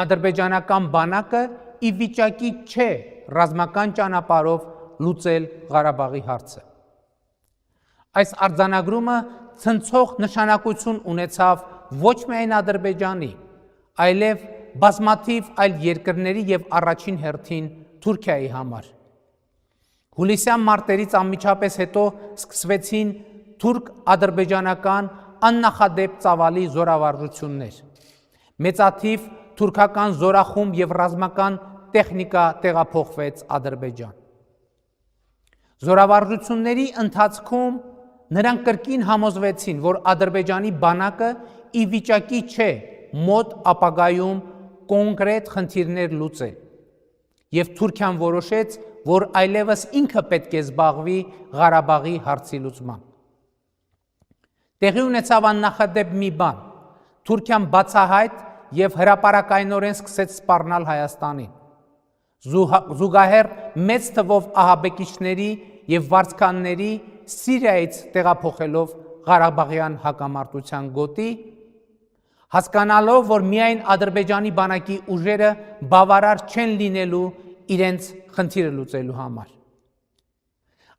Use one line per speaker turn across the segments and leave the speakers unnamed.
Ադրբեջանական բանակը ի վիճակի չէ ռազմական ճանապարհով լուծել Ղարաբաղի հարցը։ Այս արձանագրումը ցնցող նշանակություն ունեցավ ոչ միայն Ադրբեջանի, այլև բազմաթիվ այլ երկրների եւ առաջին հերթին Թուրքիայի համար։ Հուլիսյան մարտերից անմիջապես հետո սկսվեցին թուրք-ադրբեջանական աննախադեպ ծավալի զորավարժություններ։ Մեծաթիվ թուրքական զորախումբ եւ ռազմական տեխնիկա տեղափոխվեց Ադրբեջան։ Զորավարժությունների ընթացքում նրանք կրկին համոզվեցին, որ Ադրբեջանի բանակը ի վիճակի չէ մոտ ապագայում կոնկրետ խնդիրներ լուծել, եւ Թուրքիան որոշեց, որ այլևս ինքը պետք է զբաղվի Ղարաբաղի հարցի լուծմամբ։ Տեղի ունեցավ աննախադեպ մի բան. Թուրքիան բացահայտ եւ հրապարակայնորեն սկսեց սպառնալ Հայաստանին։ Զուգահեռ մեծ թվով ահաբեկիչների եւ վարձկանների Սիրիայից տեղափոխելով Ղարաբաղյան հակամարտության գոտի, հասկանալով, որ միայն Ադրբեջանի բանակի ուժերը բավարար չեն լինելու իրենց խնդիրը լուծելու համար։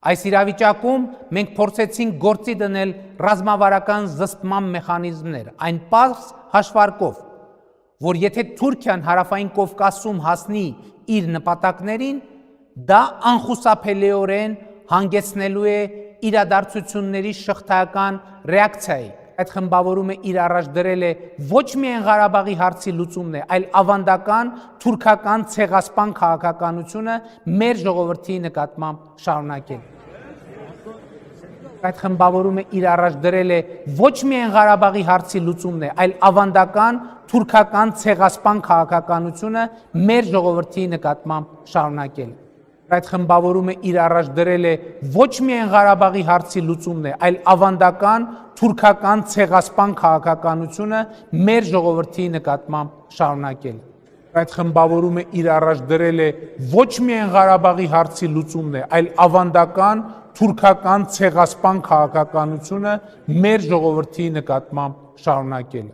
Այս իրավիճակում մենք փորձեցինք գործի դնել ռազմավարական զսպման մեխանիզմներ, այն պարզ հաշվարկով, որ եթե Թուրքիան հարավային Կովկասում հասնի իր նպատակներին, դա անխուսափելիորեն հանգեցնելու է իրադարձությունների շղթայական ռեակցիայի։ Այդ խմբավորումը իր առաջ դրել է ոչ միայն Ղարաբաղի հարցի լուծումն է, այլ ավանդական թուրքական ցեղասպան քաղաքականությունը մեր ժողովրդի նկատմամբ շարունակել։ Այդ խմբավորումը իր առաջ դրել է ոչ միայն Ղարաբաղի հարցի լուծումն է, այլ ավանդական թուրքական ցեղասպան քաղաքականությունը մեր ժողովրդի նկատմամբ շարունակել։ Այդ խմբավորումը իր առաջ դրել է ոչ միայն Ղարաբաղի հարցի լուծումն է, այլ ավանդական թուրքական ցեղասպան քաղաքականությունը մեր ժողովրդի նկատմամբ շարունակել։ Այդ խմբավորումը իր առաջ դրել է ոչ միայն Ղարաբաղի հարցի լուծումն է, այլ ավանդական թուրքական ցեղասպան քաղաքականությունը մեր ժողովրդի նկատմամբ շարունակել։